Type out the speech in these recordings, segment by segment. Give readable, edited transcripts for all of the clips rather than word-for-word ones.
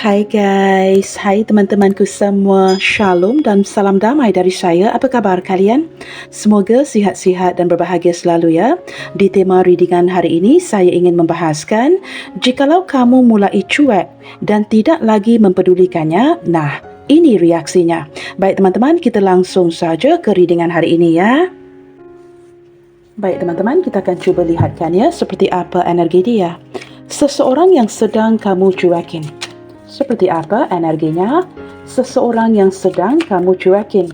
Hai guys, hai teman-temanku semua, Shalom dan salam damai dari saya. Apa kabar kalian? Semoga sihat-sihat dan berbahagia selalu ya. Di tema readingan hari ini, saya ingin membahaskan jikalau kamu mulai cuek dan tidak lagi mempedulikannya, nah ini reaksinya. Baik teman-teman, kita langsung saja ke readingan hari ini ya. Baik teman-teman, kita akan cuba lihatkan ya seperti apa energi dia. Seseorang yang sedang kamu cuekin. Seperti apa energinya seseorang yang sedang kamu cuekin?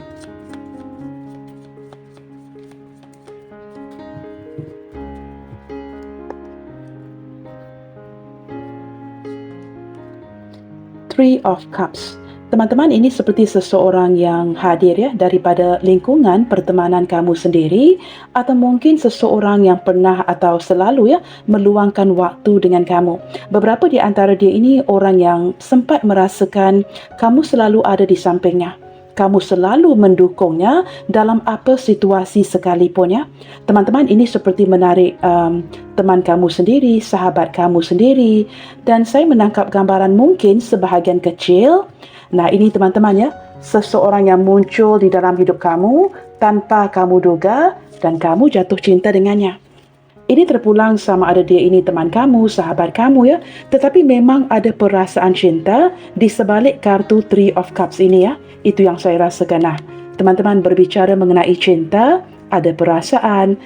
Three of Cups. Teman-teman, ini seperti seseorang yang hadir ya daripada lingkungan pertemanan kamu sendiri, atau mungkin seseorang yang pernah atau selalu ya meluangkan waktu dengan kamu. Beberapa di antara dia ini orang yang sempat merasakan kamu selalu ada di sampingnya. Kamu selalu mendukungnya dalam apa situasi sekalipun ya. Teman-teman, ini seperti menarik teman kamu sendiri, sahabat kamu sendiri. Dan saya menangkap gambaran mungkin sebahagian kecil. Nah ini teman-teman ya, seseorang yang muncul di dalam hidup kamu tanpa kamu duga dan kamu jatuh cinta dengannya. Ini terpulang sama ada dia ini teman kamu, sahabat kamu ya. Tetapi memang ada perasaan cinta di sebalik kartu Three of Cups ini ya. Itu yang saya rasakan. Nah, teman-teman berbicara mengenai cinta, ada perasaan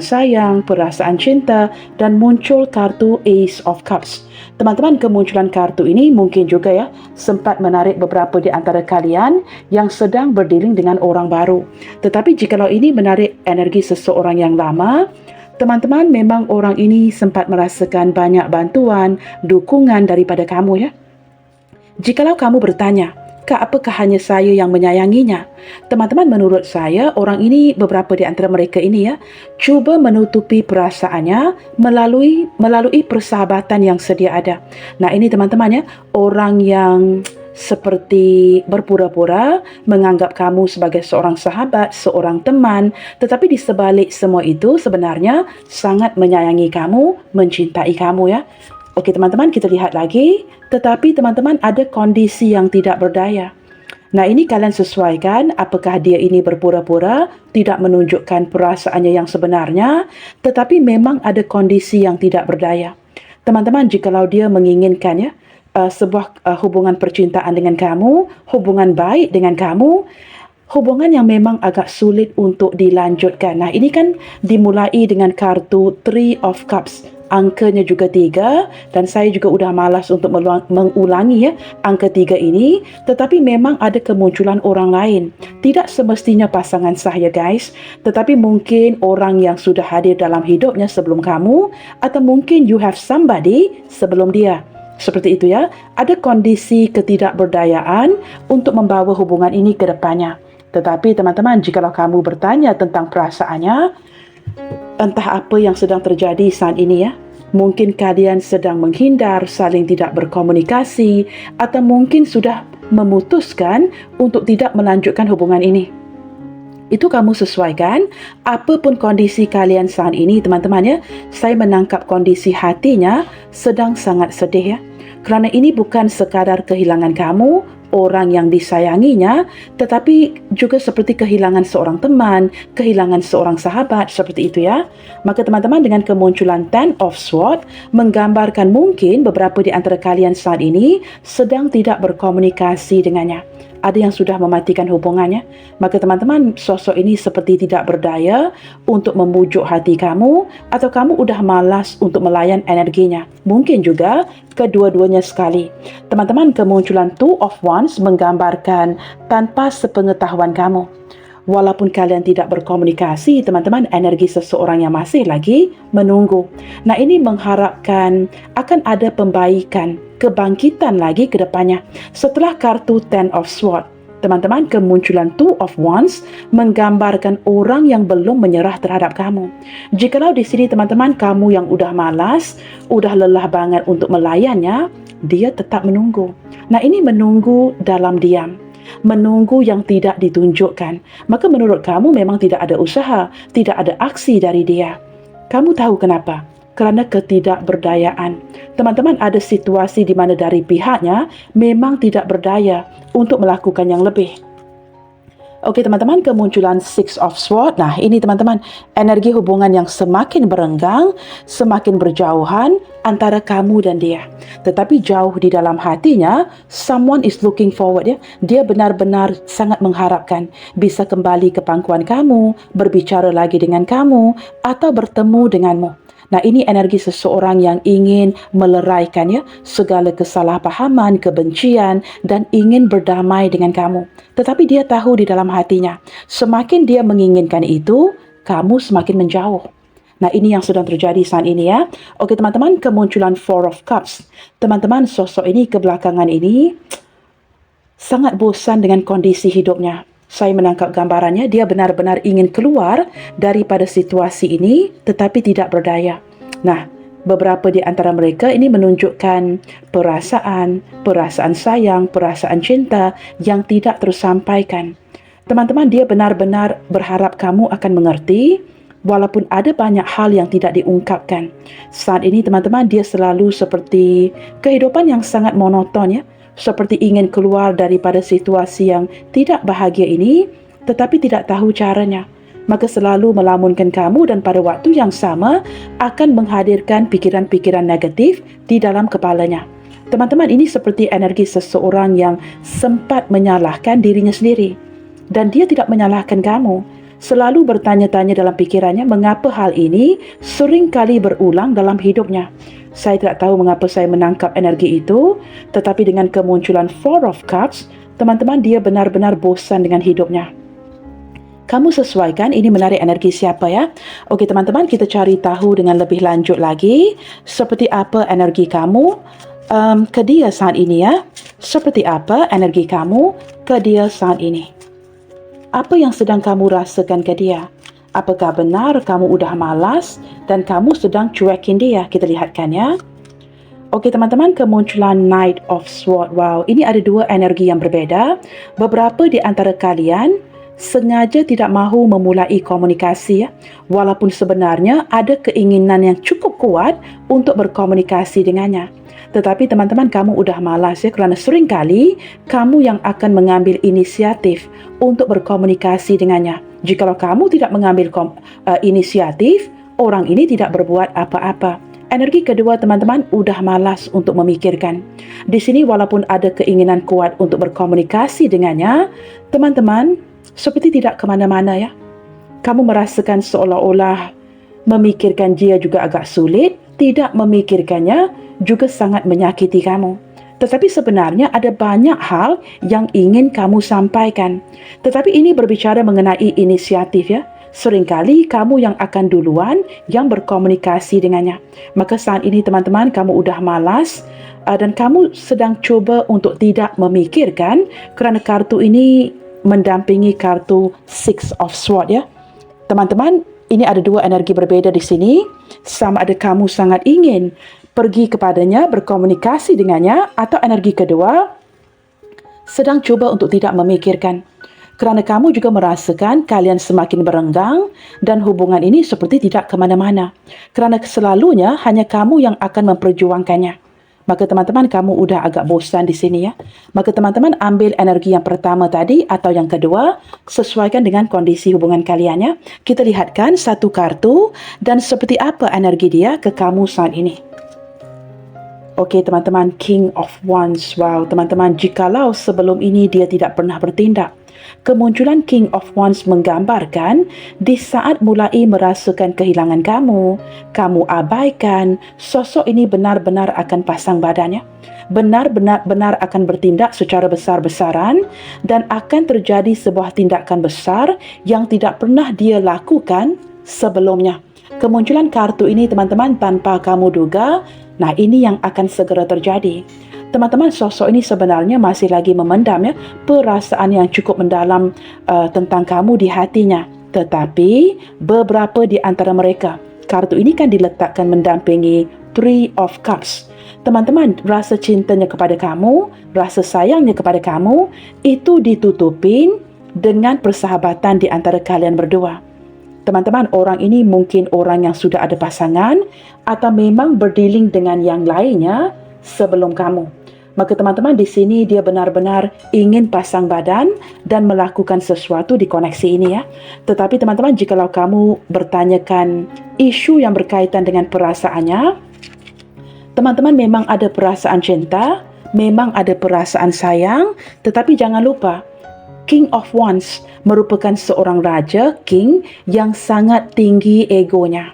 sayang, perasaan cinta, dan muncul kartu Ace of Cups. Teman-teman, kemunculan kartu ini mungkin juga ya sempat menarik beberapa di antara kalian yang sedang berdealing dengan orang baru. Tetapi jikalau ini menarik energi seseorang yang lama, teman-teman, memang orang ini sempat merasakan banyak bantuan, dukungan daripada kamu ya. Jikalau kamu bertanya, Kak, apakah hanya saya yang menyayanginya? Teman-teman, menurut saya, orang ini, beberapa di antara mereka ini ya, cuba menutupi perasaannya melalui persahabatan yang sedia ada. Nah, ini teman-teman ya, orang yang seperti berpura-pura menganggap kamu sebagai seorang sahabat, seorang teman, tetapi di sebalik semua itu sebenarnya sangat menyayangi kamu, mencintai kamu ya. Okey teman-teman, kita lihat lagi. Tetapi teman-teman, ada kondisi yang tidak berdaya. Nah ini kalian sesuaikan apakah dia ini berpura-pura tidak menunjukkan perasaannya yang sebenarnya, tetapi memang ada kondisi yang tidak berdaya. Teman-teman, jikalau dia menginginkan ya sebuah hubungan percintaan dengan kamu, hubungan baik dengan kamu, hubungan yang memang agak sulit untuk dilanjutkan. Nah, ini kan dimulai dengan kartu Three of Cups. Angkanya juga 3 dan saya juga udah malas untuk mengulangi ya angka 3 ini, tetapi memang ada kemunculan orang lain. Tidak semestinya pasangan sah ya guys, tetapi mungkin orang yang sudah hadir dalam hidupnya sebelum kamu, atau mungkin you have somebody sebelum dia. Seperti itu ya, ada kondisi ketidakberdayaan untuk membawa hubungan ini ke depannya. Tetapi teman-teman, jikalau kamu bertanya tentang perasaannya, entah apa yang sedang terjadi saat ini ya, mungkin kalian sedang menghindar, saling tidak berkomunikasi, atau mungkin sudah memutuskan untuk tidak melanjutkan hubungan ini. Itu kamu sesuaikan apapun kondisi kalian saat ini teman-teman ya. Saya menangkap kondisi hatinya sedang sangat sedih ya. Kerana ini bukan sekadar kehilangan kamu, orang yang disayanginya, tetapi juga seperti kehilangan seorang teman, kehilangan seorang sahabat, seperti itu ya. Maka teman-teman, dengan kemunculan Ten of Swords menggambarkan mungkin beberapa di antara kalian saat ini sedang tidak berkomunikasi dengannya. Ada yang sudah mematikan hubungannya. Maka teman-teman, sosok ini seperti tidak berdaya untuk memujuk hati kamu, atau kamu udah malas untuk melayan energinya. Mungkin juga kedua-duanya sekali. Teman-teman, kemunculan Two of Wands menggambarkan tanpa sepengetahuan kamu. Walaupun kalian tidak berkomunikasi, teman-teman, energi seseorang yang masih lagi menunggu. Nah, ini mengharapkan akan ada pembaikan, kebangkitan lagi ke depannya. Setelah kartu Ten of Swords, teman-teman, kemunculan Two of Wands menggambarkan orang yang belum menyerah terhadap kamu. Jikalau di sini teman-teman, kamu yang udah malas, udah lelah banget untuk melayannya, dia tetap menunggu. Nah, ini menunggu dalam diam, menunggu yang tidak ditunjukkan. Maka menurut kamu memang tidak ada usaha, tidak ada aksi dari dia. Kamu tahu kenapa? kerana ketidakberdayaan. Teman-teman, ada situasi di mana dari pihaknya memang tidak berdaya untuk melakukan yang lebih. Okey teman-teman, kemunculan Six of Swords. Nah, ini teman-teman, energi hubungan yang semakin berenggang, semakin berjauhan antara kamu dan dia. Tetapi jauh di dalam hatinya, someone is looking forward ya. Dia benar-benar sangat mengharapkan bisa kembali ke pangkuan kamu, berbicara lagi dengan kamu atau bertemu denganmu. Nah, ini energi seseorang yang ingin meleraikan ya segala kesalahpahaman, kebencian dan ingin berdamai dengan kamu. Tetapi dia tahu di dalam hatinya, semakin dia menginginkan itu, kamu semakin menjauh. Nah, ini yang sedang terjadi saat ini ya. Okey teman-teman, kemunculan Four of Cups. Teman-teman, sosok ini kebelakangan ini sangat bosan dengan kondisi hidupnya. Saya menangkap gambarannya, dia benar-benar ingin keluar daripada situasi ini tetapi tidak berdaya. Nah, beberapa di antara mereka ini menunjukkan perasaan sayang, perasaan cinta yang tidak tersampaikan. Teman-teman, dia benar-benar berharap kamu akan mengerti walaupun ada banyak hal yang tidak diungkapkan. Saat ini teman-teman, dia selalu seperti kehidupan yang sangat monoton ya. Seperti ingin keluar daripada situasi yang tidak bahagia ini, tetapi tidak tahu caranya. Maka selalu melamunkan kamu dan pada waktu yang sama akan menghadirkan pikiran-pikiran negatif di dalam kepalanya. Teman-teman, ini seperti energi seseorang yang sempat menyalahkan dirinya sendiri. Dan dia tidak menyalahkan kamu. Selalu bertanya-tanya dalam pikirannya mengapa hal ini sering kali berulang dalam hidupnya. Saya tidak tahu mengapa saya menangkap energi itu, tetapi dengan kemunculan Four of Cups, teman-teman, dia benar-benar bosan dengan hidupnya. Kamu sesuaikan, ini menarik energi siapa ya? Okey teman-teman, kita cari tahu dengan lebih lanjut lagi, seperti apa energi kamu ke dia saat ini ya? Seperti apa energi kamu ke dia saat ini? Apa yang sedang kamu rasakan ke dia? Apakah benar kamu udah malas dan kamu sedang cuekin dia? Kita lihatkan ya. Okey teman-teman, kemunculan Knight of Swords. Wow, ini ada dua energi yang berbeza. Beberapa di antara kalian sengaja tidak mahu memulai komunikasi ya. Walaupun sebenarnya ada keinginan yang cukup kuat untuk berkomunikasi dengannya. Tetapi teman-teman, kamu udah malas ya kerana seringkali kamu yang akan mengambil inisiatif untuk berkomunikasi dengannya. Jikalau kamu tidak mengambil inisiatif, orang ini tidak berbuat apa-apa. Energi kedua teman-teman, udah malas untuk memikirkan. Di sini walaupun ada keinginan kuat untuk berkomunikasi dengannya, teman-teman, seperti tidak ke mana-mana ya. Kamu merasakan seolah-olah memikirkan dia juga agak sulit, tidak memikirkannya juga sangat menyakiti kamu. Tetapi sebenarnya ada banyak hal yang ingin kamu sampaikan. Tetapi ini berbicara mengenai inisiatif ya. Seringkali kamu yang akan duluan yang berkomunikasi dengannya. Maka saat ini teman-teman, kamu udah malas dan kamu sedang cuba untuk tidak memikirkan kerana kartu ini mendampingi kartu Six of Swords ya. Teman-teman, ini ada dua energi berbeza di sini. Sama ada kamu sangat ingin pergi kepadanya, berkomunikasi dengannya, atau energi kedua sedang cuba untuk tidak memikirkan. Kerana kamu juga merasakan kalian semakin berenggang dan hubungan ini seperti tidak ke mana-mana. Kerana selalunya hanya kamu yang akan memperjuangkannya. Maka teman-teman, kamu udah agak bosan di sini ya. Maka teman-teman ambil energi yang pertama tadi atau yang kedua, sesuaikan dengan kondisi hubungan kalian ya. Kita lihatkan satu kartu dan seperti apa energi dia ke kamu saat ini. Okey teman-teman, King of Wands. Wow, teman-teman, jikalau sebelum ini dia tidak pernah bertindak. Kemunculan King of Wands menggambarkan di saat mulai merasakan kehilangan kamu abaikan, sosok ini benar-benar akan pasang badannya. Benar-benar akan bertindak secara besar-besaran dan akan terjadi sebuah tindakan besar yang tidak pernah dia lakukan sebelumnya. Kemunculan kartu ini teman-teman tanpa kamu duga, nah ini yang akan segera terjadi. Teman-teman, sosok ini sebenarnya masih lagi memendam ya perasaan yang cukup mendalam tentang kamu di hatinya. Tetapi beberapa di antara mereka, kartu ini kan diletakkan mendampingi Three of Cups. Teman-teman, rasa cintanya kepada kamu, rasa sayangnya kepada kamu itu ditutupin dengan persahabatan di antara kalian berdua. Teman-teman, orang ini mungkin orang yang sudah ada pasangan atau memang berdealing dengan yang lainnya sebelum kamu. Maka teman-teman, di sini dia benar-benar ingin pasang badan dan melakukan sesuatu di koneksi ini ya. Tetapi teman-teman, jikalau kamu bertanyakan isu yang berkaitan dengan perasaannya, teman-teman memang ada perasaan cinta, memang ada perasaan sayang, tetapi jangan lupa, King of Wands merupakan seorang raja, king, yang sangat tinggi egonya.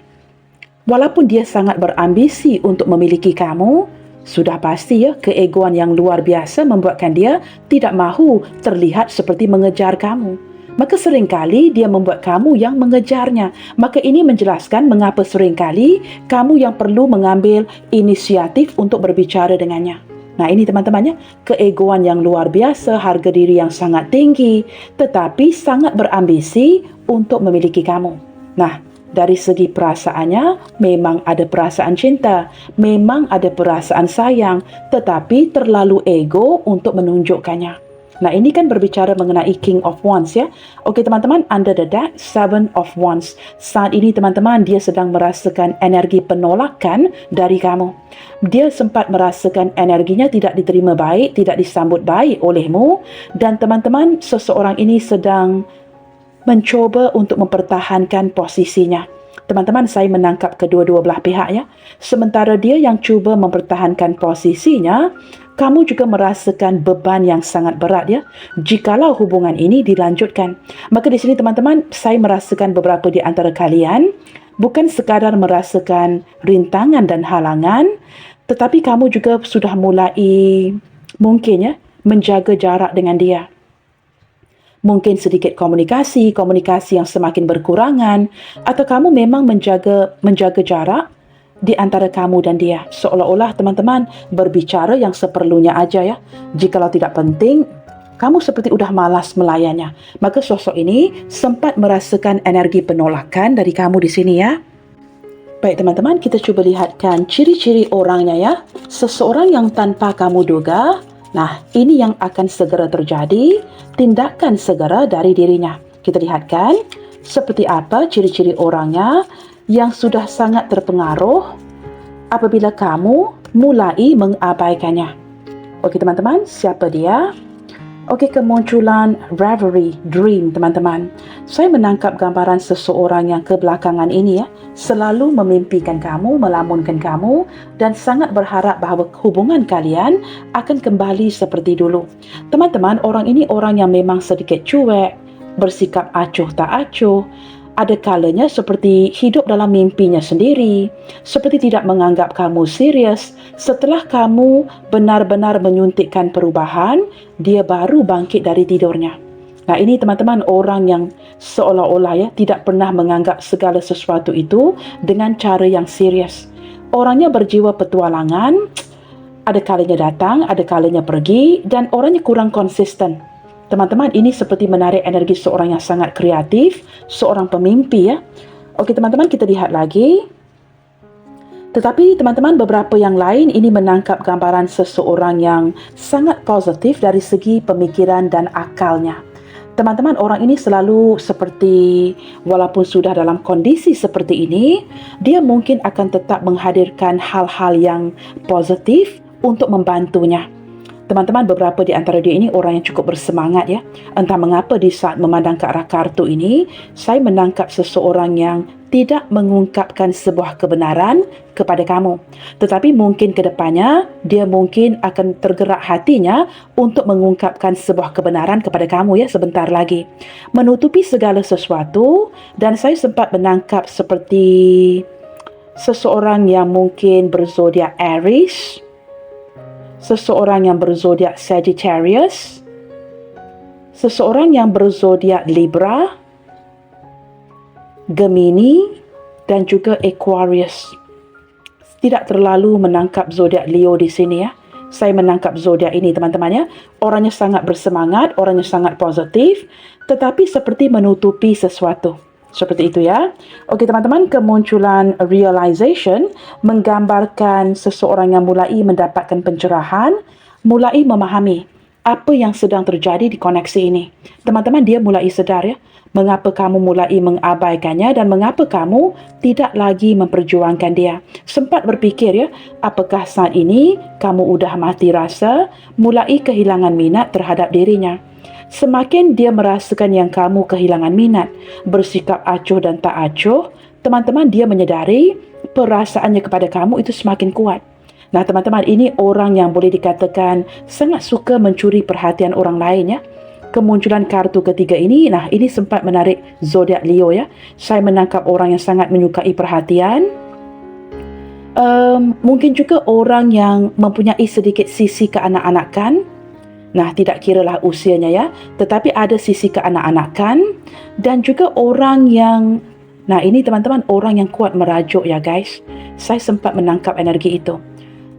Walaupun dia sangat berambisi untuk memiliki kamu, sudah pasti ya, keegoan yang luar biasa membuatkan dia tidak mahu terlihat seperti mengejar kamu. Maka seringkali dia membuat kamu yang mengejarnya. Maka ini menjelaskan mengapa seringkali kamu yang perlu mengambil inisiatif untuk berbicara dengannya. Nah ini teman-temannya, keegoan yang luar biasa, harga diri yang sangat tinggi, tetapi sangat berambisi untuk memiliki kamu. Nah, dari segi perasaannya, memang ada perasaan cinta, memang ada perasaan sayang, tetapi terlalu ego untuk menunjukkannya. Nah, ini kan berbicara mengenai King of Wands ya. Okey teman-teman, under the deck, Seven of Wands. Saat ini teman-teman, dia sedang merasakan energi penolakan dari kamu. Dia sempat merasakan energinya tidak diterima baik, tidak disambut baik olehmu. Dan teman-teman, seseorang ini sedang mencoba untuk mempertahankan posisinya. Teman-teman, saya menangkap kedua-dua belah pihak ya. Sementara dia yang cuba mempertahankan posisinya, kamu juga merasakan beban yang sangat berat ya. Jikalau hubungan ini dilanjutkan. Maka di sini teman-teman, saya merasakan beberapa di antara kalian bukan sekadar merasakan rintangan dan halangan, tetapi kamu juga sudah mulai mungkin ya menjaga jarak dengan dia. Mungkin sedikit komunikasi yang semakin berkurangan, atau kamu memang menjaga jarak di antara kamu dan dia. Seolah-olah teman-teman berbicara yang seperlunya aja ya. Jikalau tidak penting, kamu seperti udah malas melayannya. Maka sosok ini sempat merasakan energi penolakan dari kamu di sini ya. Baik teman-teman, kita cuba lihatkan ciri-ciri orangnya ya. Seseorang yang tanpa kamu duga. Nah, ini yang akan segera terjadi, tindakan segera dari dirinya. Kita lihatkan seperti apa ciri-ciri orangnya yang sudah sangat terpengaruh apabila kamu mulai mengabaikannya. Okey teman-teman, siapa dia? Okey, kemunculan reverie, dream teman-teman. Saya menangkap gambaran seseorang yang kebelakangan ini ya, selalu memimpikan kamu, melamunkan kamu dan sangat berharap bahawa hubungan kalian akan kembali seperti dulu. Teman-teman, orang ini orang yang memang sedikit cuek, bersikap acuh tak acuh. Ada kalanya seperti hidup dalam mimpinya sendiri, seperti tidak menganggap kamu serius. Setelah kamu benar-benar menyuntikkan perubahan, dia baru bangkit dari tidurnya. Nah ini teman-teman, orang yang seolah-olah ya tidak pernah menganggap segala sesuatu itu dengan cara yang serius. Orangnya berjiwa petualangan, ada kalanya datang, ada kalanya pergi, dan orangnya kurang konsisten. Teman-teman, ini seperti menarik energi seorang yang sangat kreatif, seorang pemimpi ya. Okey teman-teman, kita lihat lagi. Tetapi teman-teman, beberapa yang lain ini menangkap gambaran seseorang yang sangat positif dari segi pemikiran dan akalnya. Teman-teman, orang ini selalu seperti, walaupun sudah dalam kondisi seperti ini, dia mungkin akan tetap menghadirkan hal-hal yang positif untuk membantunya. Teman-teman, beberapa di antara dia ini orang yang cukup bersemangat ya. Entah mengapa di saat memandang ke arah kartu ini, saya menangkap seseorang yang tidak mengungkapkan sebuah kebenaran kepada kamu. Tetapi mungkin ke depannya, dia mungkin akan tergerak hatinya untuk mengungkapkan sebuah kebenaran kepada kamu ya sebentar lagi. Menutupi segala sesuatu, dan saya sempat menangkap seperti seseorang yang mungkin berzodiak Aries, seseorang yang berzodiak Sagittarius, seseorang yang berzodiak Libra, Gemini dan juga Aquarius. Tidak terlalu menangkap zodiak Leo di sini ya. Saya menangkap zodiak ini teman-teman ya. Orangnya sangat bersemangat, orangnya sangat positif, tetapi seperti menutupi sesuatu. Seperti itu ya. Okey teman-teman, kemunculan realization menggambarkan seseorang yang mulai mendapatkan pencerahan, mulai memahami apa yang sedang terjadi di koneksi ini. Teman-teman, dia mulai sedar ya, mengapa kamu mulai mengabaikannya dan mengapa kamu tidak lagi memperjuangkan dia. Sempat berfikir ya, apakah saat ini kamu udah mati rasa, mulai kehilangan minat terhadap dirinya. Semakin dia merasakan yang kamu kehilangan minat, bersikap acuh dan tak acuh, teman-teman, dia menyedari perasaannya kepada kamu itu semakin kuat. Nah, teman-teman, ini orang yang boleh dikatakan sangat suka mencuri perhatian orang lain ya. Kemunculan kartu ketiga ini, nah ini sempat menarik zodiak Leo ya. Saya menangkap orang yang sangat menyukai perhatian. Mungkin juga orang yang mempunyai sedikit sisi keanak-anakan. Nah, tidak kiralah usianya ya, tetapi ada sisi keanak-anakan. Dan juga orang yang, nah ini teman-teman, orang yang kuat merajuk ya guys. Saya sempat menangkap energi itu.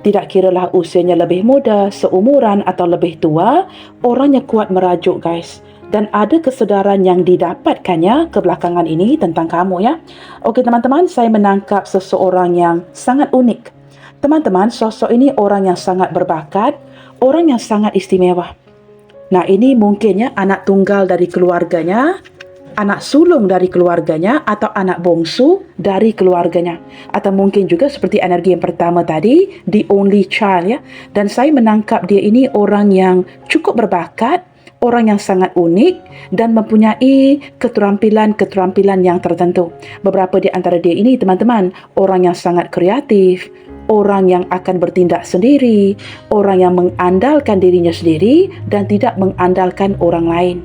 Tidak kiralah usianya lebih muda, seumuran atau lebih tua, orangnya kuat merajuk guys. Dan ada kesedaran yang didapatkannya kebelakangan ini tentang kamu ya. Okey teman-teman, saya menangkap seseorang yang sangat unik. Teman-teman, sosok ini orang yang sangat berbakat, orang yang sangat istimewa. Nah, ini mungkin ya anak tunggal dari keluarganya, anak sulung dari keluarganya, atau anak bongsu dari keluarganya, atau mungkin juga seperti energi yang pertama tadi, the only child ya. Dan saya menangkap dia ini orang yang cukup berbakat, orang yang sangat unik dan mempunyai keterampilan-keterampilan yang tertentu. Beberapa di antara dia ini teman-teman, orang yang sangat kreatif, orang yang akan bertindak sendiri, orang yang mengandalkan dirinya sendiri dan tidak mengandalkan orang lain.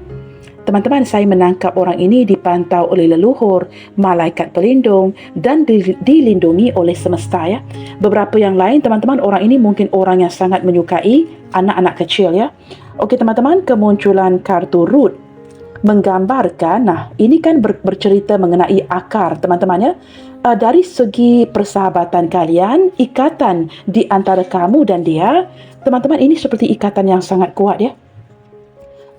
Teman-teman, saya menangkap orang ini dipantau oleh leluhur, malaikat pelindung dan dilindungi oleh semesta ya. Beberapa yang lain, teman-teman, orang ini mungkin orang yang sangat menyukai anak-anak kecil ya. Okey teman-teman, kemunculan kartu root menggambarkan, nah ini kan bercerita mengenai akar teman-teman ya. Dari segi persahabatan kalian, ikatan di antara kamu dan dia, teman-teman, ini seperti ikatan yang sangat kuat ya.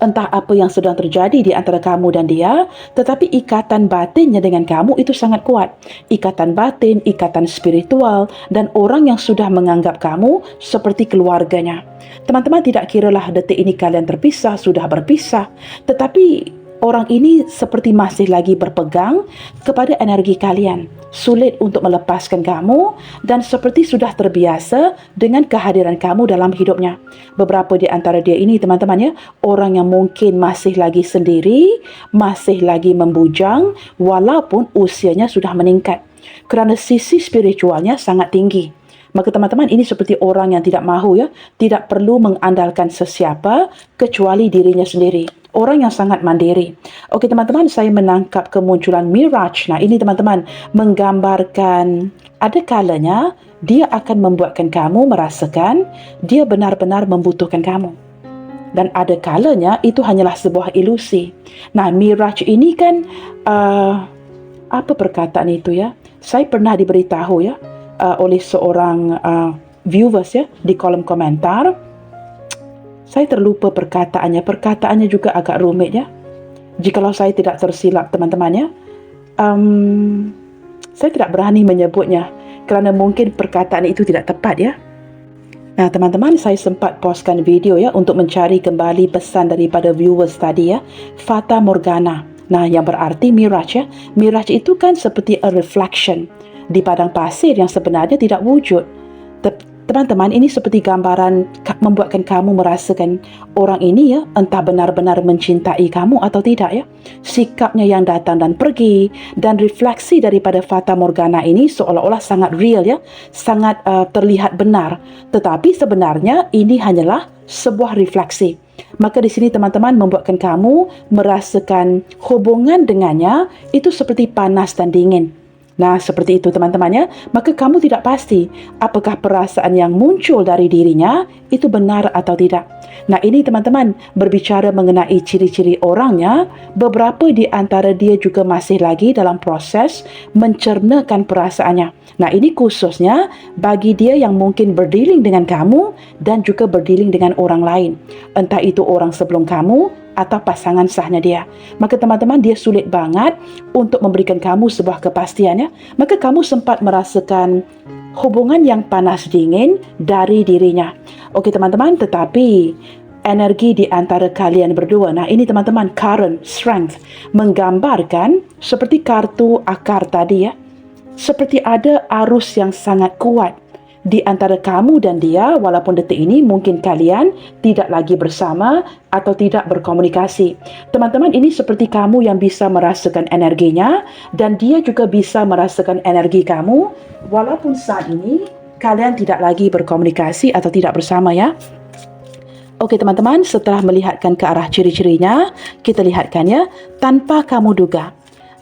Entah apa yang sedang terjadi di antara kamu dan dia, tetapi ikatan batinnya dengan kamu itu sangat kuat. Ikatan batin, ikatan spiritual, dan orang yang sudah menganggap kamu seperti keluarganya. Teman-teman, tidak kiralah detik ini kalian terpisah, sudah berpisah, tetapi orang ini seperti masih lagi berpegang kepada energi kalian. Sulit untuk melepaskan kamu dan seperti sudah terbiasa dengan kehadiran kamu dalam hidupnya. Beberapa di antara dia ini teman-teman ya, orang yang mungkin masih lagi sendiri, masih lagi membujang walaupun usianya sudah meningkat. Kerana sisi spiritualnya sangat tinggi. Maka teman-teman, ini seperti orang yang tidak mahu ya, tidak perlu mengandalkan sesiapa kecuali dirinya sendiri. Orang yang sangat mandiri. Okey teman-teman, saya menangkap kemunculan Mirage. Nah ini teman-teman, menggambarkan ada kalanya dia akan membuatkan kamu merasakan dia benar-benar membutuhkan kamu. Dan ada kalanya itu hanyalah sebuah ilusi. Nah, Mirage ini kan, apa perkataan itu ya? Saya pernah diberitahu ya, oleh seorang viewers ya di kolom komentar. Saya terlupa perkataannya. Perkataannya juga agak rumit ya. Jikalau saya tidak tersilap teman-teman ya. Saya tidak berani menyebutnya kerana mungkin perkataan itu tidak tepat ya. Nah teman-teman, saya sempat postkan video ya untuk mencari kembali pesan daripada viewers tadi ya. Fata Morgana. Nah yang berarti mirage ya. Mirage itu kan seperti a reflection di padang pasir yang sebenarnya tidak wujud. Teman-teman, ini seperti gambaran membuatkan kamu merasakan orang ini ya, entah benar-benar mencintai kamu atau tidak ya. Sikapnya yang datang dan pergi dan refleksi daripada Fata Morgana ini seolah-olah sangat real ya, sangat terlihat benar. Tetapi sebenarnya ini hanyalah sebuah refleksi. Maka di sini teman-teman membuatkan kamu merasakan hubungan dengannya itu seperti panas dan dingin. Nah, seperti itu teman-teman ya. Maka kamu tidak pasti apakah perasaan yang muncul dari dirinya itu benar atau tidak. Nah, ini teman-teman berbicara mengenai ciri-ciri orangnya. Beberapa di antara dia juga masih lagi dalam proses mencernakan perasaannya. Nah, ini khususnya bagi dia yang mungkin berdealing dengan kamu dan juga berdealing dengan orang lain. Entah itu orang sebelum kamu atau pasangan sahnya dia. Maka teman-teman, dia sulit banget untuk memberikan kamu sebuah kepastian ya. Maka kamu sempat merasakan hubungan yang panas dingin dari dirinya. Okey teman-teman, tetapi energi di antara kalian berdua. Nah, ini teman-teman, current, strength, menggambarkan seperti kartu akar tadi ya. Seperti ada arus yang sangat kuat di antara kamu dan dia, walaupun detik ini mungkin kalian tidak lagi bersama atau tidak berkomunikasi. Teman-teman, ini seperti kamu yang bisa merasakan energinya dan dia juga bisa merasakan energi kamu, walaupun saat ini kalian tidak lagi berkomunikasi atau tidak bersama ya. Okey teman-teman, setelah melihatkan ke arah ciri-cirinya, kita lihatkan ya, tanpa kamu duga.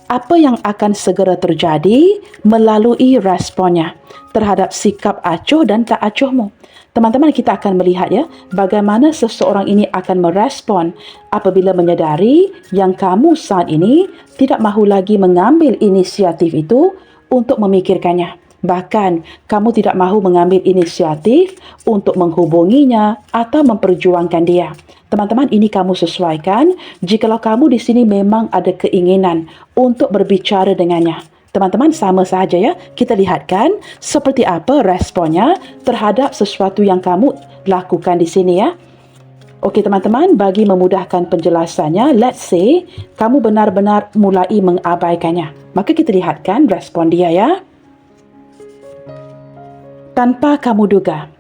Apa yang akan segera terjadi melalui responnya terhadap sikap acuh dan tak acuhmu. Teman-teman, kita akan melihat ya, bagaimana seseorang ini akan merespon apabila menyedari yang kamu saat ini tidak mahu lagi mengambil inisiatif itu untuk memikirkannya. Bahkan, kamu tidak mahu mengambil inisiatif untuk menghubunginya atau memperjuangkan dia. Teman-teman, ini kamu sesuaikan jikalau kamu di sini memang ada keinginan untuk berbicara dengannya. Teman-teman, sama sahaja ya. Kita lihatkan seperti apa responnya terhadap sesuatu yang kamu lakukan di sini ya. Okey teman-teman, bagi memudahkan penjelasannya, let's say kamu benar-benar mulai mengabaikannya. Maka kita lihatkan respon dia ya. Tanpa kamu duga.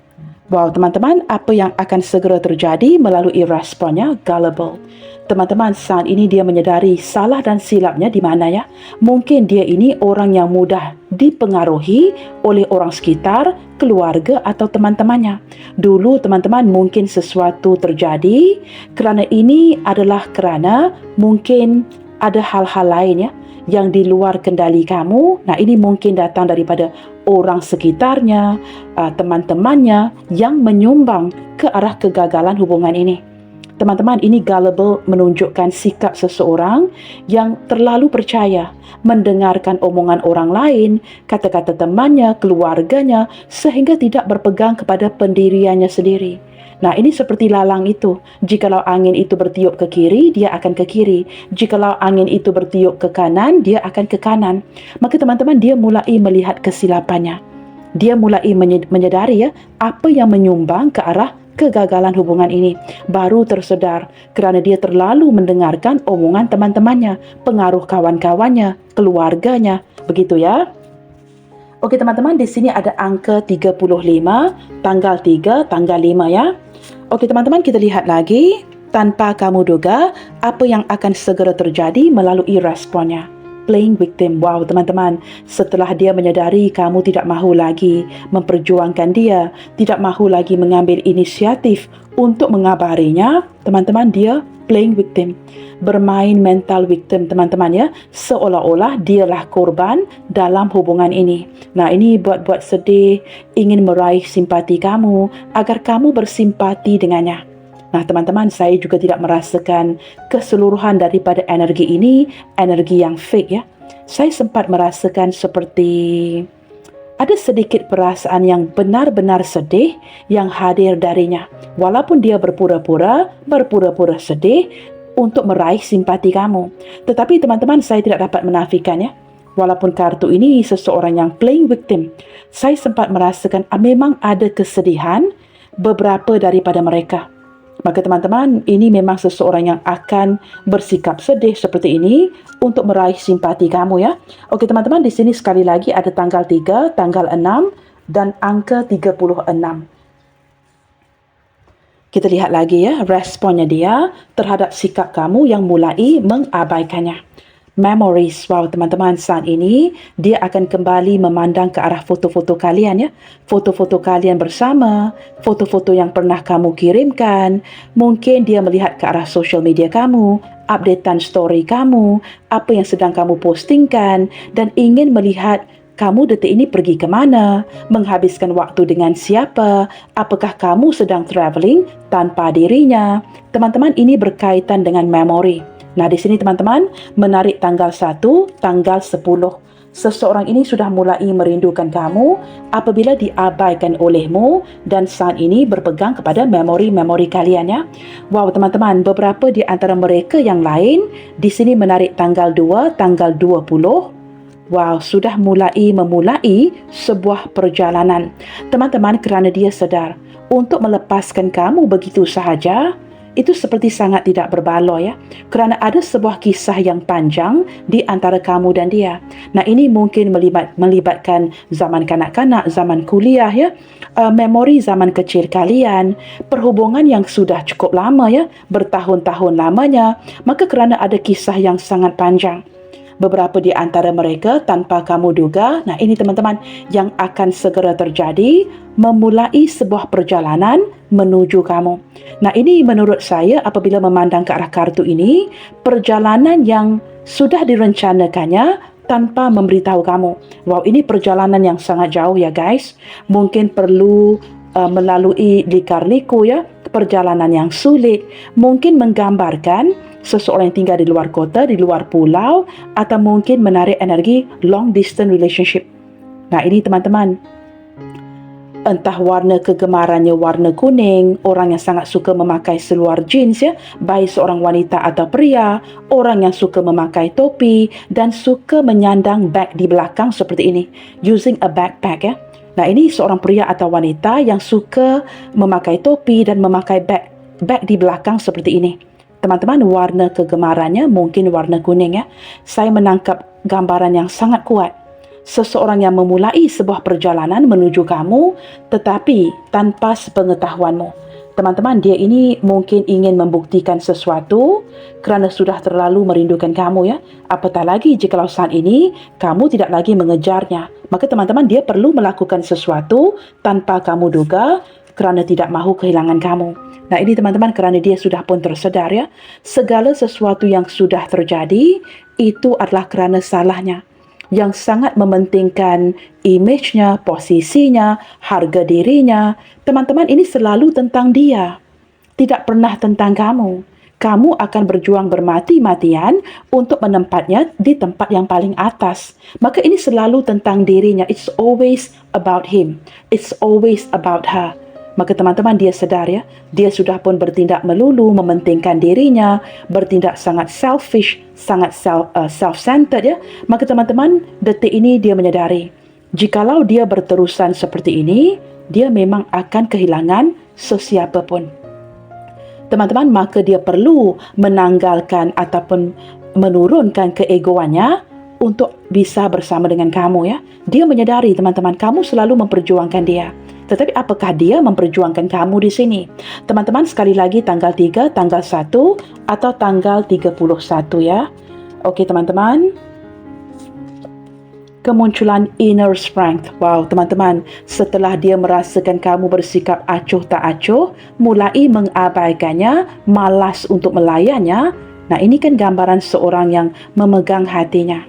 Wow, teman-teman, apa yang akan segera terjadi melalui responnya? Gullible. Teman-teman, saat ini dia menyedari salah dan silapnya di mana ya. Mungkin dia ini orang yang mudah dipengaruhi oleh orang sekitar, keluarga atau teman-temannya. Dulu teman-teman mungkin sesuatu terjadi kerana ini adalah kerana mungkin ada hal-hal lain ya yang di luar kendali kamu. Nah, ini mungkin datang daripada orang sekitarnya, teman-temannya yang menyumbang ke arah kegagalan hubungan ini. Teman-teman, ini gullible menunjukkan sikap seseorang yang terlalu percaya mendengarkan omongan orang lain, kata-kata temannya, keluarganya, sehingga tidak berpegang kepada pendiriannya sendiri. Nah, ini seperti lalang itu. Jikalau angin itu bertiup ke kiri, dia akan ke kiri. Jikalau angin itu bertiup ke kanan, dia akan ke kanan. Maka teman-teman, dia mulai melihat kesilapannya. Dia mulai menyedari ya, apa yang menyumbang ke arah kegagalan hubungan ini. Baru tersedar kerana dia terlalu mendengarkan omongan teman-temannya, pengaruh kawan-kawannya, keluarganya. Begitu ya. Okey teman-teman, di sini ada angka 35, tanggal 3, tanggal 5 ya. Okey teman-teman, kita lihat lagi. Tanpa kamu duga, apa yang akan segera terjadi melalui responnya. Playing victim. Wow teman-teman, setelah dia menyedari kamu tidak mahu lagi memperjuangkan dia, tidak mahu lagi mengambil inisiatif untuk mengabarinya, teman-teman, dia playing victim. Bermain mental victim teman-teman ya, seolah-olah dialah korban dalam hubungan ini. Nah, ini buat sedih, ingin meraih simpati kamu agar kamu bersimpati dengannya. Nah, teman-teman, saya juga tidak merasakan keseluruhan daripada energi ini, energi yang fake ya. Saya sempat merasakan seperti ada sedikit perasaan yang benar-benar sedih yang hadir darinya. Walaupun dia berpura-pura sedih untuk meraih simpati kamu. Tetapi teman-teman, saya tidak dapat menafikan ya. Walaupun kartu ini seseorang yang playing victim, saya sempat merasakan memang ada kesedihan beberapa daripada mereka. Maka teman-teman, ini memang seseorang yang akan bersikap sedih seperti ini untuk meraih simpati kamu ya. Okey teman-teman, di sini sekali lagi ada tanggal 3, tanggal 6 dan angka 36. Kita lihat lagi ya, responnya dia terhadap sikap kamu yang mulai mengabaikannya. Memories. Wow teman-teman, saat ini dia akan kembali memandang ke arah foto-foto kalian ya. Foto-foto kalian bersama, foto-foto yang pernah kamu kirimkan. Mungkin dia melihat ke arah social media kamu, updatean story kamu, apa yang sedang kamu postingkan, dan ingin melihat kamu detik ini pergi ke mana, menghabiskan waktu dengan siapa, apakah kamu sedang travelling tanpa dirinya. Teman-teman, ini berkaitan dengan memori. Nah, di sini teman-teman, menarik tanggal 1, tanggal 10. Seseorang ini sudah mulai merindukan kamu apabila diabaikan olehmu dan saat ini berpegang kepada memori-memori kalian ya. Wow teman-teman, beberapa di antara mereka yang lain di sini menarik tanggal 2, tanggal 20. Wow, sudah memulai sebuah perjalanan. Teman-teman, kerana dia sedar untuk melepaskan kamu begitu sahaja, itu seperti sangat tidak berbaloi ya. Kerana ada sebuah kisah yang panjang di antara kamu dan dia. Nah, ini mungkin melibatkan zaman kanak-kanak, zaman kuliah ya, memori zaman kecil kalian, perhubungan yang sudah cukup lama ya, bertahun-tahun lamanya. Maka kerana ada kisah yang sangat panjang, beberapa di antara mereka tanpa kamu duga, nah ini teman-teman yang akan segera terjadi, memulai sebuah perjalanan menuju kamu. Nah ini menurut saya apabila memandang ke arah kartu ini, perjalanan yang sudah direncanakannya tanpa memberitahu kamu. Wow, ini perjalanan yang sangat jauh ya guys. Mungkin perlu melalui lika-liku ya, perjalanan yang sulit, mungkin menggambarkan seseorang yang tinggal di luar kota, di luar pulau, atau mungkin menarik energi long distance relationship. Nah ini teman-teman, entah warna kegemarannya warna kuning, orang yang sangat suka memakai seluar jeans ya, baik seorang wanita atau pria, orang yang suka memakai topi dan suka menyandang beg di belakang seperti ini, using a backpack ya. Nah ini seorang pria atau wanita yang suka memakai topi dan memakai beg di belakang seperti ini. Teman-teman, warna kegemarannya mungkin warna kuning ya. Saya menangkap gambaran yang sangat kuat. Seseorang yang memulai sebuah perjalanan menuju kamu tetapi tanpa sepengetahuanmu. Teman-teman, dia ini mungkin ingin membuktikan sesuatu kerana sudah terlalu merindukan kamu ya. Apatah lagi jikalau saat ini kamu tidak lagi mengejarnya. Maka teman-teman, dia perlu melakukan sesuatu tanpa kamu duga kerana tidak mahu kehilangan kamu. Nah ini teman-teman, kerana dia sudah pun tersedar ya, segala sesuatu yang sudah terjadi itu adalah kerana salahnya. Yang sangat mementingkan image-nya, posisinya, harga dirinya. Teman-teman, ini selalu tentang dia. Tidak pernah tentang kamu. Kamu akan berjuang bermati-matian untuk menempatnya di tempat yang paling atas. Maka ini selalu tentang dirinya. It's always about him. It's always about her. Maka teman-teman, dia sedar ya, dia sudah pun bertindak melulu, mementingkan dirinya, bertindak sangat selfish, sangat self-centered ya. Maka teman-teman, detik ini dia menyadari, jikalau dia berterusan seperti ini, dia memang akan kehilangan sesiapa pun. Teman-teman, maka dia perlu menanggalkan ataupun menurunkan keegoannya untuk bisa bersama dengan kamu ya. Dia menyadari teman-teman, kamu selalu memperjuangkan dia. Tetapi apakah dia memperjuangkan kamu di sini? Teman-teman, sekali lagi tanggal 3, tanggal 1 atau tanggal 31 ya. Okey teman-teman. Kemunculan inner strength. Wow, teman-teman, setelah dia merasakan kamu bersikap acuh tak acuh, mulai mengabaikannya, malas untuk melayannya. Nah, ini kan gambaran seorang yang memegang hatinya.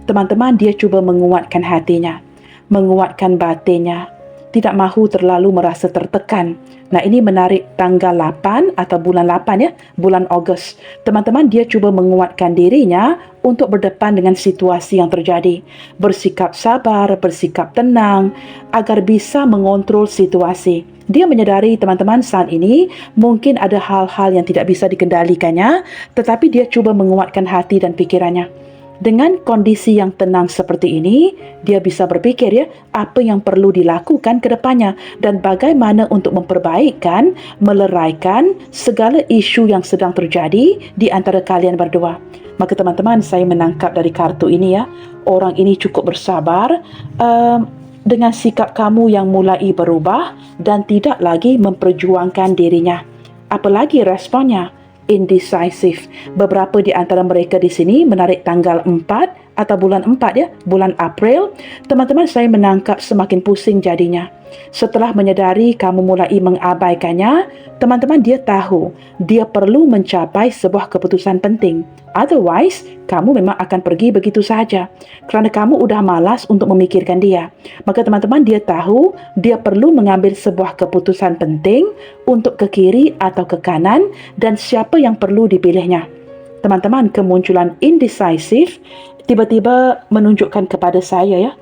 Teman-teman, dia cuba menguatkan hatinya, menguatkan batinnya, tidak mahu terlalu merasa tertekan. Nah, ini menarik tanggal 8 atau bulan 8 ya, bulan Ogos. Teman-teman, dia cuba menguatkan dirinya untuk berdepan dengan situasi yang terjadi. Bersikap sabar, bersikap tenang, agar bisa mengontrol situasi. Dia menyadari teman-teman saat ini mungkin ada hal-hal yang tidak bisa dikendalikannya, tetapi dia cuba menguatkan hati dan pikirannya. Dengan kondisi yang tenang seperti ini, dia bisa berfikir ya, apa yang perlu dilakukan ke depannya dan bagaimana untuk memperbaikkan, meleraikan segala isu yang sedang terjadi di antara kalian berdua. Maka teman-teman, saya menangkap dari kartu ini ya, orang ini cukup bersabar dengan sikap kamu yang mulai berubah dan tidak lagi memperjuangkan dirinya. Apalagi responnya? Indecisive. Beberapa di antara mereka di sini menarik tanggal 4 atau bulan 4 ya, bulan April. Teman-teman, saya menangkap semakin pusing jadinya. Setelah menyadari kamu mulai mengabaikannya, teman-teman, dia tahu dia perlu mencapai sebuah keputusan penting. Otherwise, kamu memang akan pergi begitu saja. Kerana kamu udah malas untuk memikirkan dia. Maka teman-teman, dia tahu dia perlu mengambil sebuah keputusan penting untuk ke kiri atau ke kanan dan siapa yang perlu dipilihnya. Teman-teman, kemunculan indecisive tiba-tiba menunjukkan kepada saya ya,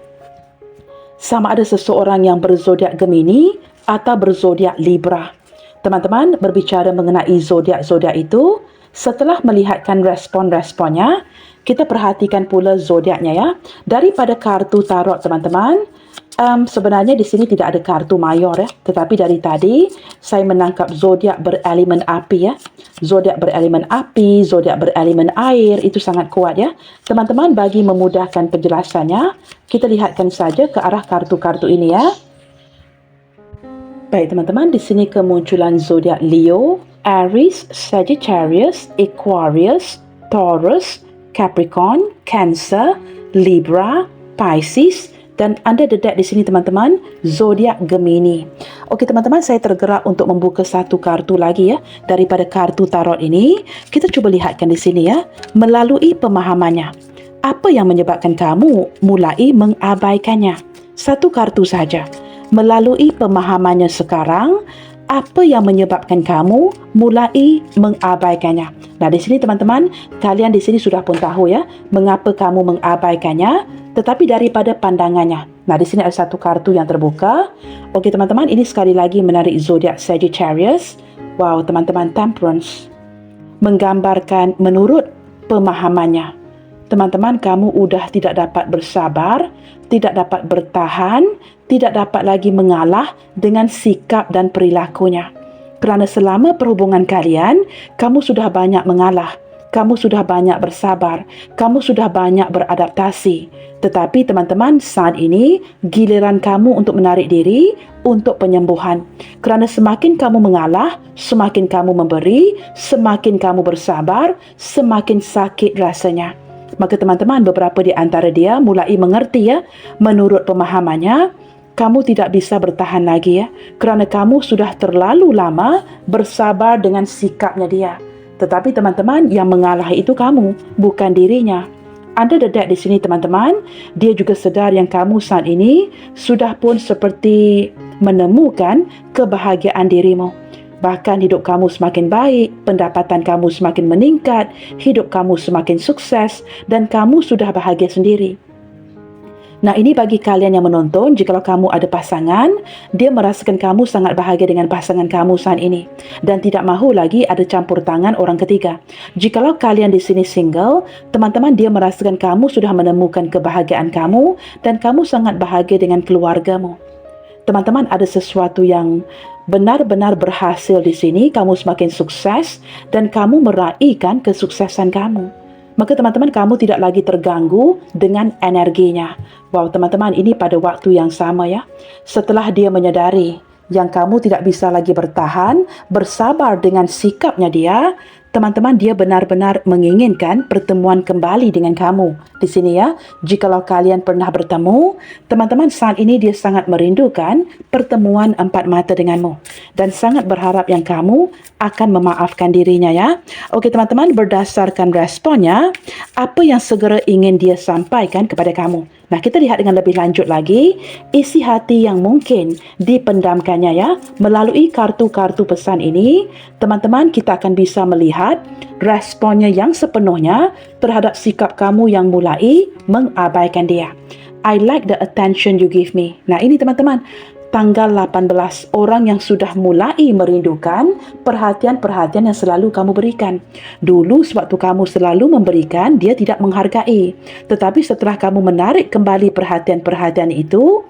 sama ada seseorang yang berzodiak Gemini atau berzodiak Libra. Teman-teman, berbicara mengenai zodiak-zodiak itu, setelah melihatkan respon-responnya, kita perhatikan pula zodiaknya ya. Daripada kartu tarot teman-teman, sebenarnya di sini tidak ada kartu mayor ya, tetapi dari tadi saya menangkap zodiak berelemen api ya. Zodiak berelemen api, zodiak berelemen air, itu sangat kuat ya. Teman-teman, bagi memudahkan penjelasannya, kita lihatkan saja ke arah kartu-kartu ini ya. Baik teman-teman, di sini kemunculan zodiak Leo, Aries, Sagittarius, Aquarius, Taurus, Capricorn, Cancer, Libra, Pisces, dan anda dedak di sini teman-teman, zodiak Gemini. Okey teman-teman, saya tergerak untuk membuka satu kartu lagi ya daripada kartu tarot ini. Kita cuba lihatkan di sini ya, melalui pemahamannya. Apa yang menyebabkan kamu mulai mengabaikannya? Satu kartu saja. Melalui pemahamannya sekarang, apa yang menyebabkan kamu mulai mengabaikannya? Nah, di sini teman-teman, kalian di sini sudah pun tahu ya, mengapa kamu mengabaikannya, tetapi daripada pandangannya. Nah, di sini ada satu kartu yang terbuka. Okey teman-teman, ini sekali lagi menarik zodiak Sagittarius. Wow, teman-teman, Temperance. Menggambarkan menurut pemahamannya. Teman-teman, kamu sudah tidak dapat bersabar, tidak dapat bertahan, tidak dapat lagi mengalah dengan sikap dan perilakunya. Kerana selama perhubungan kalian, kamu sudah banyak mengalah, kamu sudah banyak bersabar, kamu sudah banyak beradaptasi. Tetapi teman-teman, saat ini giliran kamu untuk menarik diri untuk penyembuhan. Kerana semakin kamu mengalah, semakin kamu memberi, semakin kamu bersabar, semakin sakit rasanya. Maka teman-teman, beberapa di antara dia mulai mengerti ya, menurut pemahamannya, kamu tidak bisa bertahan lagi ya, kerana kamu sudah terlalu lama bersabar dengan sikapnya dia. Tetapi teman-teman, yang mengalah itu kamu, bukan dirinya. Anda dedak di sini teman-teman, dia juga sedar yang kamu saat ini sudah pun seperti menemukan kebahagiaan dirimu. Bahkan hidup kamu semakin baik, pendapatan kamu semakin meningkat, hidup kamu semakin sukses dan kamu sudah bahagia sendiri. Nah, ini bagi kalian yang menonton, jikalau kamu ada pasangan, dia merasakan kamu sangat bahagia dengan pasangan kamu saat ini dan tidak mahu lagi ada campur tangan orang ketiga. Jikalau kalian di sini single, teman-teman, dia merasakan kamu sudah menemukan kebahagiaan kamu dan kamu sangat bahagia dengan keluargamu. Teman-teman, ada sesuatu yang benar-benar berhasil di sini, kamu semakin sukses dan kamu meraihkan kesuksesan kamu. Maka teman-teman, kamu tidak lagi terganggu dengan energinya. Wow, teman-teman, ini pada waktu yang sama ya. Setelah dia menyadari yang kamu tidak bisa lagi bertahan, bersabar dengan sikapnya dia, teman-teman, dia benar-benar menginginkan pertemuan kembali dengan kamu. Di sini ya, jikalau kalian pernah bertemu, teman-teman, saat ini dia sangat merindukan pertemuan empat mata denganmu. Dan sangat berharap yang kamu akan memaafkan dirinya ya. Okey teman-teman, berdasarkan responnya, apa yang segera ingin dia sampaikan kepada kamu? Nah, kita lihat dengan lebih lanjut lagi, isi hati yang mungkin dipendamkannya ya. Melalui kartu-kartu pesan ini, teman-teman, kita akan bisa melihat responnya yang sepenuhnya terhadap sikap kamu yang mulai mengabaikan dia. I like the attention you give me. Nah, ini teman-teman, tanggal 18, orang yang sudah mulai merindukan perhatian-perhatian yang selalu kamu berikan. Dulu sewaktu kamu selalu memberikan, dia tidak menghargai. Tetapi setelah kamu menarik kembali perhatian-perhatian itu,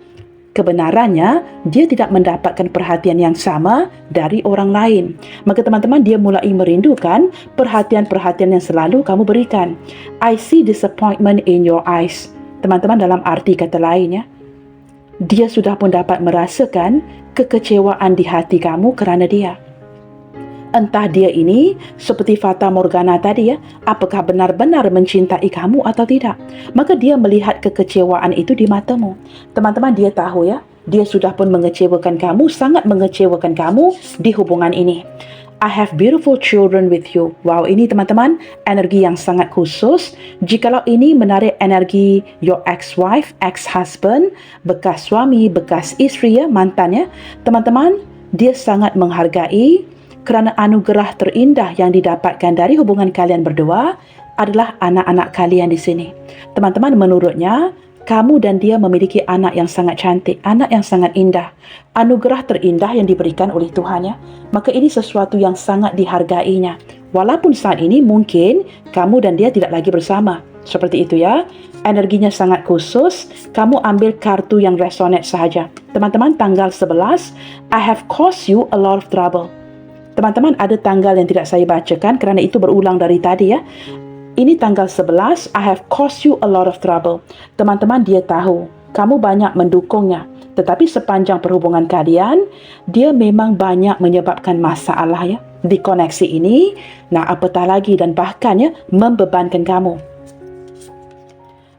kebenarannya dia tidak mendapatkan perhatian yang sama dari orang lain. Maka teman-teman, dia mulai merindukan perhatian-perhatian yang selalu kamu berikan. I see disappointment in your eyes. Teman-teman, dalam arti kata lain ya, dia sudah pun dapat merasakan kekecewaan di hati kamu kerana dia. Entah dia ini seperti Fata Morgana tadi ya, apakah benar-benar mencintai kamu atau tidak. Maka dia melihat kekecewaan itu di matamu. Teman-teman, dia tahu ya, dia sudah pun mengecewakan kamu, sangat mengecewakan kamu di hubungan ini. I have beautiful children with you. Wow, ini teman-teman, energi yang sangat khusus. Jikalau ini menarik energi your ex-wife, ex-husband, bekas suami, bekas isteri ya, mantan ya. Teman-teman, dia sangat menghargai kerana anugerah terindah yang didapatkan dari hubungan kalian berdua adalah anak-anak kalian di sini. Teman-teman, menurutnya, kamu dan dia memiliki anak yang sangat cantik, anak yang sangat indah. Anugerah terindah yang diberikan oleh Tuhan ya. Maka ini sesuatu yang sangat dihargainya. Walaupun saat ini mungkin kamu dan dia tidak lagi bersama. Seperti itu ya. Energinya sangat khusus. Kamu ambil kartu yang resonate sahaja. Teman-teman, tanggal 11, I have caused you a lot of trouble. Teman-teman, ada tanggal yang tidak saya bacakan kerana itu berulang dari tadi ya. Ini tanggal 11, I have caused you a lot of trouble. Teman-teman, dia tahu kamu banyak mendukungnya. Tetapi sepanjang perhubungan kalian, dia memang banyak menyebabkan masalah ya di koneksi ini. Nah, apatah lagi dan bahkan ya membebankan kamu.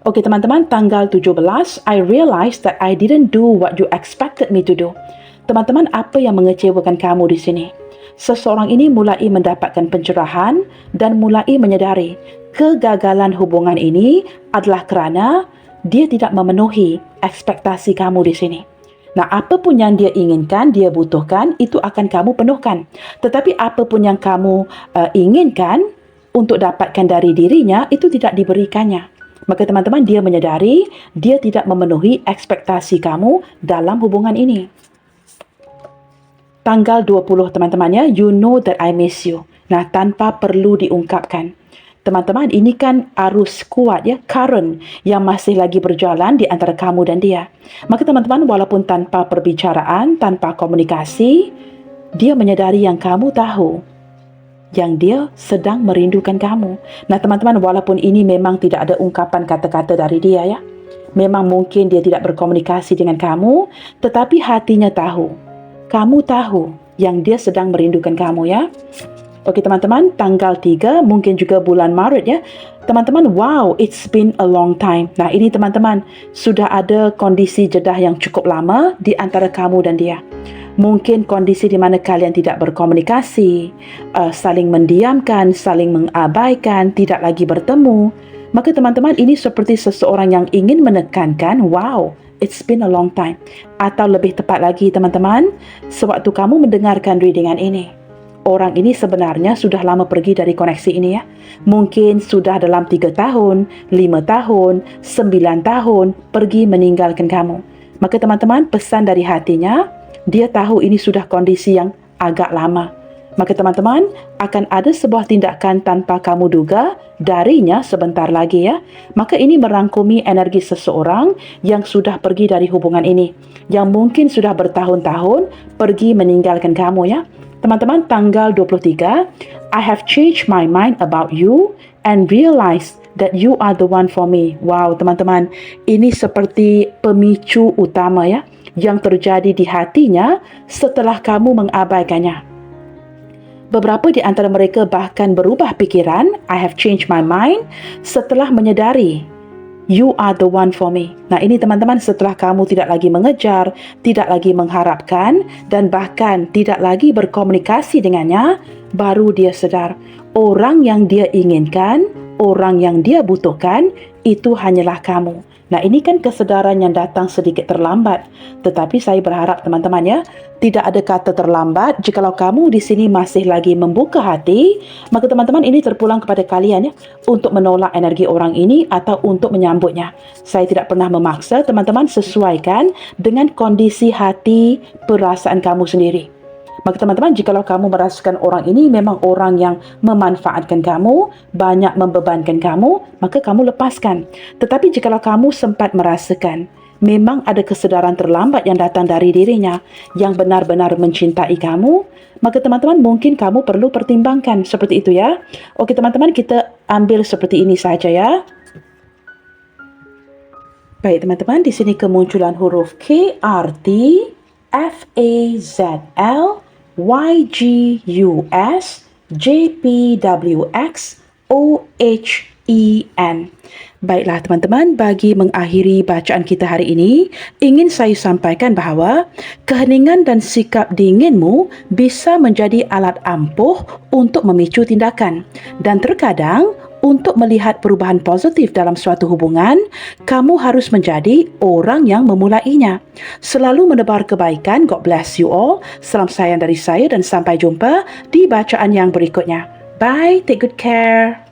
Okey teman-teman, tanggal 17, I realized that I didn't do what you expected me to do. Teman-teman, apa yang mengecewakan kamu di sini? Seseorang ini mulai mendapatkan pencerahan dan mulai menyedari kegagalan hubungan ini adalah kerana dia tidak memenuhi ekspektasi kamu di sini. Nah, apa pun yang dia inginkan, dia butuhkan, itu akan kamu penuhkan. Tetapi apa pun yang kamu inginkan untuk dapatkan dari dirinya, itu tidak diberikannya. Maka teman-teman, dia menyedari dia tidak memenuhi ekspektasi kamu dalam hubungan ini. Tanggal 20 teman-teman ya, you know that I miss you. Nah, tanpa perlu diungkapkan. Teman-teman, ini kan arus kuat ya, current yang masih lagi berjalan di antara kamu dan dia. Maka teman-teman, walaupun tanpa perbicaraan, tanpa komunikasi, dia menyadari yang kamu tahu yang dia sedang merindukan kamu. Nah teman-teman, walaupun ini memang tidak ada ungkapan kata-kata dari dia ya, memang mungkin dia tidak berkomunikasi dengan kamu, tetapi hatinya tahu. Kamu tahu yang dia sedang merindukan kamu ya. Okey teman-teman, tanggal 3 mungkin juga bulan Maret ya. Teman-teman, wow, it's been a long time. Nah ini teman-teman, sudah ada kondisi jedah yang cukup lama di antara kamu dan dia. Mungkin kondisi di mana kalian tidak berkomunikasi, saling mendiamkan, saling mengabaikan, tidak lagi bertemu. Maka teman-teman, ini seperti seseorang yang ingin menekankan, wow, it's been a long time. Atau lebih tepat lagi teman-teman, sewaktu kamu mendengarkan readingan ini, orang ini sebenarnya sudah lama pergi dari koneksi ini ya. Mungkin sudah dalam 3 tahun, 5 tahun, 9 tahun pergi meninggalkan kamu. Maka teman-teman, pesan dari hatinya, dia tahu ini sudah kondisi yang agak lama. Maka teman-teman, akan ada sebuah tindakan tanpa kamu duga darinya sebentar lagi ya. Maka ini merangkumi energi seseorang yang sudah pergi dari hubungan ini, yang mungkin sudah bertahun-tahun pergi meninggalkan kamu ya. Teman-teman, tanggal 23, I have changed my mind about you and realized that you are the one for me. Wow, teman-teman, ini seperti pemicu utama ya, yang terjadi di hatinya setelah kamu mengabaikannya. Beberapa di antara mereka bahkan berubah pikiran, I have changed my mind, setelah menyedari you are the one for me. Nah ini teman-teman, setelah kamu tidak lagi mengejar, tidak lagi mengharapkan, dan bahkan tidak lagi berkomunikasi dengannya, baru dia sadar orang yang dia inginkan, orang yang dia butuhkan, itu hanyalah kamu. Nah ini kan kesedaran yang datang sedikit terlambat. Tetapi saya berharap teman-teman ya, tidak ada kata terlambat. Jikalau kamu di sini masih lagi membuka hati, maka teman-teman ini terpulang kepada kalian ya, untuk menolak energi orang ini atau untuk menyambutnya. Saya tidak pernah memaksa teman-teman, sesuaikan dengan kondisi hati, perasaan kamu sendiri. Maka teman-teman, jikalau kamu merasakan orang ini memang orang yang memanfaatkan kamu, banyak membebankan kamu, maka kamu lepaskan. Tetapi jikalau kamu sempat merasakan memang ada kesedaran terlambat yang datang dari dirinya yang benar-benar mencintai kamu, maka teman-teman mungkin kamu perlu pertimbangkan seperti itu ya. Okey teman-teman, kita ambil seperti ini saja ya. Baik teman-teman, di sini kemunculan huruf KRT, FAZL, YGUS, JPWX, OHEN. Baiklah teman-teman, bagi mengakhiri bacaan kita hari ini, ingin saya sampaikan bahawa keheningan dan sikap dinginmu bisa menjadi alat ampuh untuk memicu tindakan. Dan terkadang, untuk melihat perubahan positif dalam suatu hubungan, kamu harus menjadi orang yang memulainya. Selalu menebar kebaikan. God bless you all. Salam sayang dari saya dan sampai jumpa di bacaan yang berikutnya. Bye, take good care.